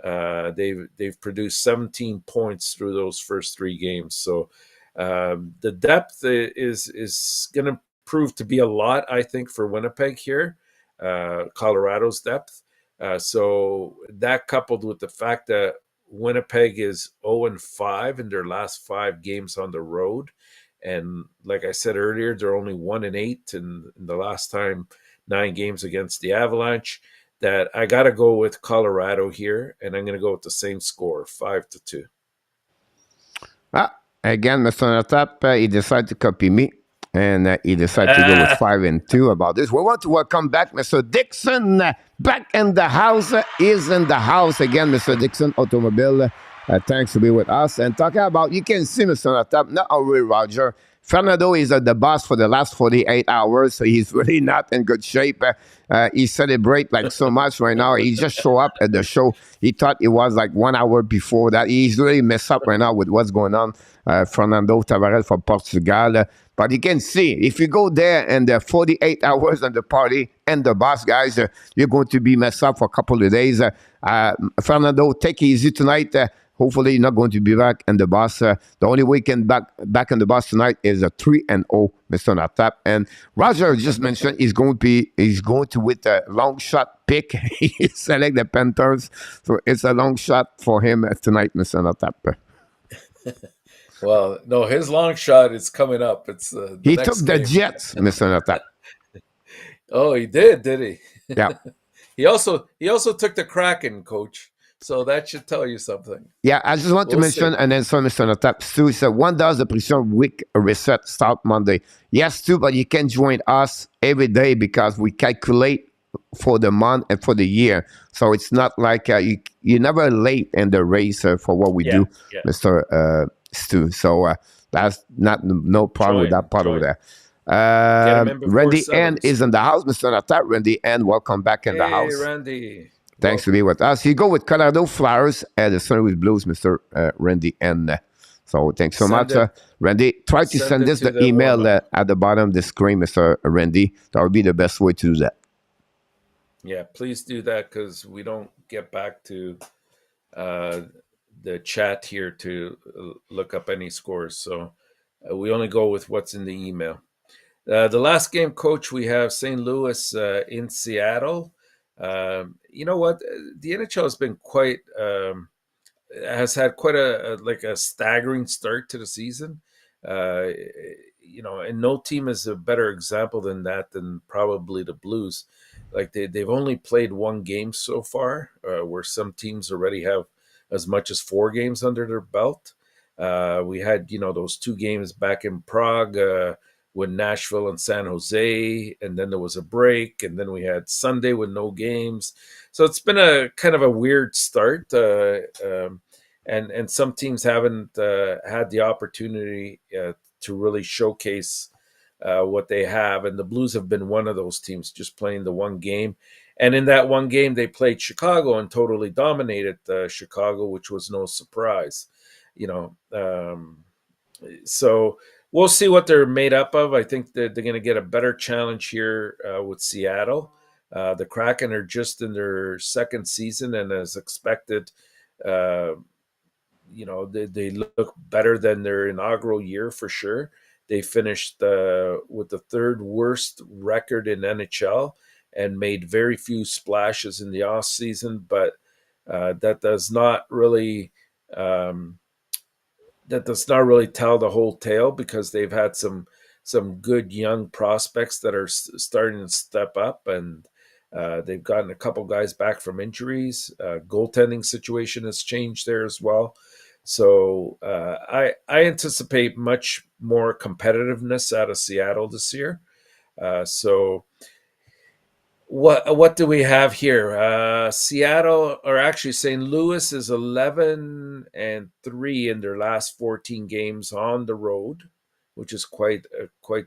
They've produced 17 points through those first 3 games. So the depth is going to prove to be a lot, I think, for Winnipeg here, Colorado's depth. So that, coupled with the fact that Winnipeg is 0-5 in their last 5 games on the road, and like I said earlier, they're only 1-8 in the last 9 games against the Avalanche, that I got to go with Colorado here, and I'm going to go with the same score, 5-2. Again, Mr. ENORTAP, he decided to copy me, and he decided to go with 5-2 about this. We want to welcome back Mr. Dixon, back in the house. Is in the house again, Mr. Dixon Automobile. Thanks to be with us. And talking about, you can see Mr. ENORTAP, not only Roger. Fernando is the boss for the last 48 hours, so he's really not in good shape. He celebrates like so much right now. He just show up at the show. He thought it was like 1 hour before that. He's really messed up right now with what's going on. Fernando Tavares from Portugal. But you can see, if you go there and the 48 hours on the party and the boss, guys, you're going to be messed up for a couple of days. Fernando, take it easy tonight. Hopefully, you're not going to be back in the boss. The only way you can back in the boss tonight is a 3-0, Mr. ENORTAP. And Roger just mentioned he's going to with a long shot pick. He select the Panthers, so it's a long shot for him tonight, Mr. ENORTAP. Well, no, his long shot is coming up. It's the He next took the game. Jets, Mr. ENORTAP. Oh, he did he? Yeah. He also took the Kraken, coach. So that should tell you something. Yeah, I just want to mention an answer, Mr. ENORTAP. Stu said, when does the prediction week reset start Monday? Yes, Stu, but you can join us every day because we calculate for the month and for the year. So it's not like you're never late in the race for what we do, Mr. Stu. So that's no problem with that part over there. Randy N is in the house, Mr. ENORTAP. Randy N, welcome back in the house. Hey, Randy. Thanks to be with us. You go with Colorado Flowers and the St. Louis Blues, Mr. Randy N. So thanks so much, Randy. Try to send this the email at the bottom of the screen, Mr. Randy. That would be the best way to do that. Yeah, please do that because we don't get back to the chat here to look up any scores. So we only go with what's in the email. The last game, coach, we have St. Louis in Seattle. You know what? The NHL has been has had quite a staggering start to the season. And no team is a better example than probably the Blues. Like they've only played one game so far, where some teams already have as much as 4 games under their belt. We had, those 2 games back in Prague, with Nashville and San Jose, and then there was a break, and then we had Sunday with no games. So it's been a kind of a weird start, and some teams haven't had the opportunity to really showcase what they have, and the Blues have been one of those teams, just playing the one game. And in that one game, they played Chicago and totally dominated Chicago, which was no surprise, so we'll see what they're made up of. I think that they're going to get a better challenge here with Seattle. The Kraken are just in their second season, and as expected, they look better than their inaugural year for sure. They finished with the 3rd worst record in NHL and made very few splashes in the off season, but that does not really tell the whole tale, because they've had some good young prospects that are starting to step up, and they've gotten a couple guys back from injuries. Goaltending situation has changed there as well. So I anticipate much more competitiveness out of Seattle this year. So what do we have here? Seattle, or actually St. Louis, is 11-3 in their last 14 games on the road, which is quite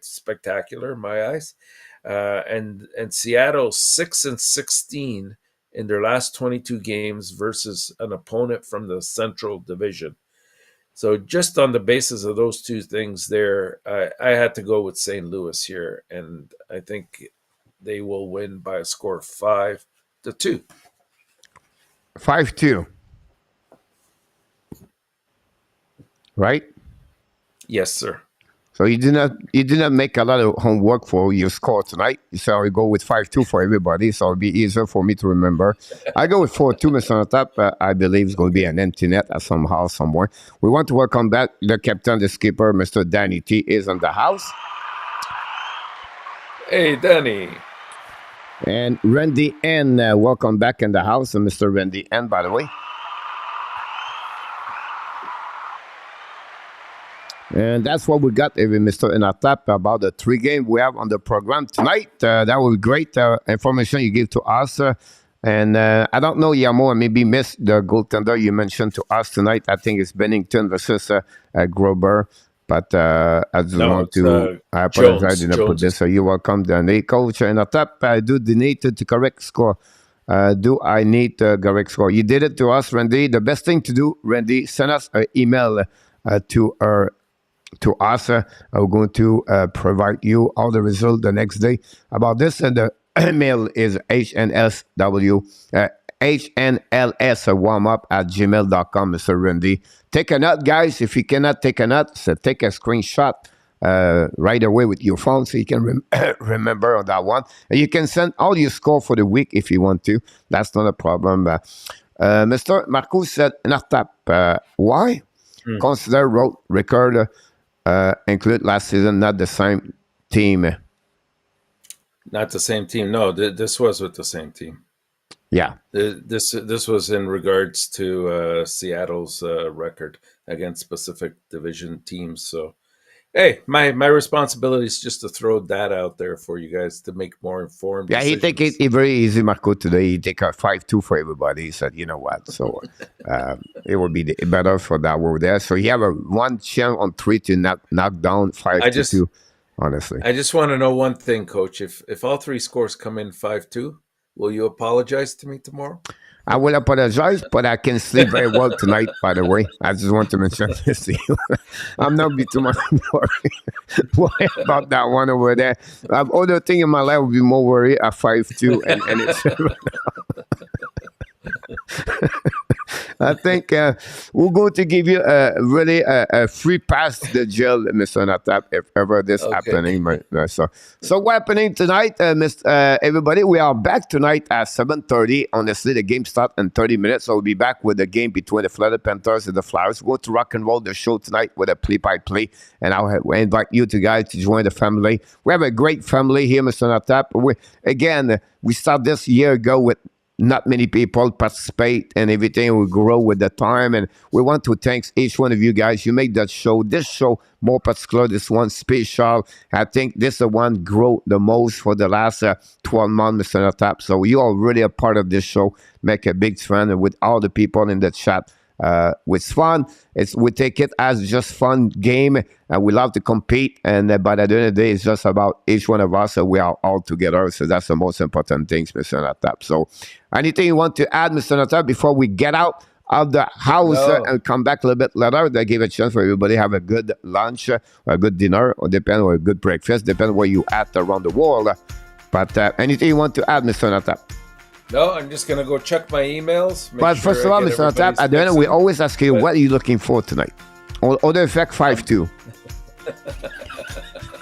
spectacular in my eyes. And Seattle 6-16 in their last 22 games versus an opponent from the Central Division. So just on the basis of those 2 things there, I had to go with St. Louis here, and I think they will win by a score of 5-2. 5-2. Right? Yes, sir. So you did not make a lot of homework for your score tonight. So I go with 5-2 for everybody, so it'll be easier for me to remember. I go with 4-2, Mr. ENORTAP. I believe it's going to be an empty net somehow, somewhere. We want to welcome back the captain, the skipper, Mr. Danny T is in the house. Hey, Danny. And Randy N, welcome back in the house, Mr. Randy N, by the way. And that's what we got, Mr. ENORTAP, about the 3 games we have on the program tonight. That would be great information you give to us. And I don't know, Yamo, I maybe missed the goaltender you mentioned to us tonight. I think it's Bennington versus Grober. But I apologize, I did not put this. So you're welcome, Danny. Coach ENORTAP, do the need to correct score. Do I need the correct score? You did it to us, Randy. The best thing to do, Randy, send us an email to us. We're going to provide you all the results the next day about this. And the email is HNLS warmup@gmail.com, Mr. Randy. Take a note, guys. If you cannot take a note, so take a screenshot right away with your phone so you can remember on that one. And you can send all your score for the week if you want to. That's not a problem. Mr. Marcus said, ENORTAP, why? consider road record include last season, not the same team. Not the same team. No, this was with the same team. Yeah. This was in regards to Seattle's record against Pacific Division teams. So, hey, my responsibility is just to throw that out there for you guys to make more informed decisions. He take it very easy, Marco, today. He take a 5-2 for everybody. He said, you know what? So it would be better for that over there. So he have a 1 chance on 3 to knock down 5-2, honestly. I just want to know one thing, Coach. If all 3 scores come in 5-2, will you apologize to me tomorrow? I will apologize, but I can sleep very well tonight, by the way. I just want to mention this to you. I'm not be too much worried about that one over there. Other thing in my life would be more worried at 5-2 and it's I think we're going to give you really a free pass to the jail, Mr. Natap, if ever this happening. So what happening tonight, everybody? We are back tonight at 7:30. Honestly, the game starts in 30 minutes. So we'll be back with the game between the Florida Panthers and the Flyers. We're going to rock and roll the show tonight with a play-by-play. And I'll invite you guys to join the family. We have a great family here, Mr. Natap. We started this year ago with not many people participate and everything will grow with the time. And we want to thank each one of you guys. You make this show more particular, this one special. I think this is the one grow the most for the last 12 months, Mr. Natap. So you are really a part of this show. Make a big friend with all the people in the chat. It's fun. We take it as just fun game, and we love to compete. And by the end of the day, it's just about each one of us. So we are all together. So that's the most important things, Mr. Natap. So, anything you want to add, Mr. Natap, before we get out of the house and come back a little bit later? They give a chance for everybody to have a good lunch, a good dinner, or a good breakfast, depending where you at around the world. But anything you want to add, Mr. Natap? No, I'm just going to go check my emails. But first of all, Mr. Natap, at the end, we always ask you, what are you looking for tonight? Or the effect 5-2.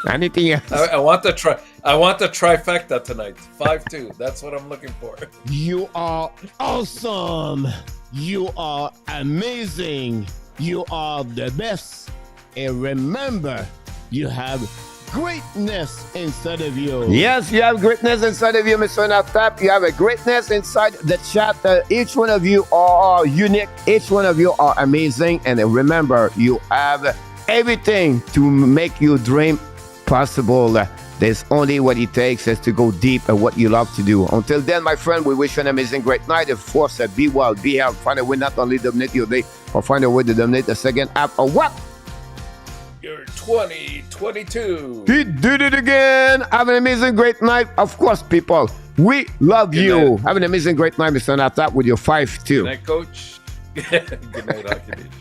Anything else? I want the trifecta tonight. 5-2. That's what I'm looking for. You are awesome. You are amazing. You are the best. And remember, you have greatness inside of you. Yes, you have greatness inside of you, Mr. Natap. You have a greatness inside the chat. Each one of you are unique. Each one of you are amazing. And remember, you have everything to make your dream possible. There's only what it takes is to go deep at what you love to do. Until then, my friend, we wish you an amazing, great night. Of course, be well, be healthy. Find a way not only dominate your day, or find a way to dominate the second half of what? You're 2022. He did it again. Have an amazing, great night. Of course, people, we love you. Night. Have an amazing, great night, Mr. Natap, with your 5-2. Good night, Coach. Good night, Hockey Beach.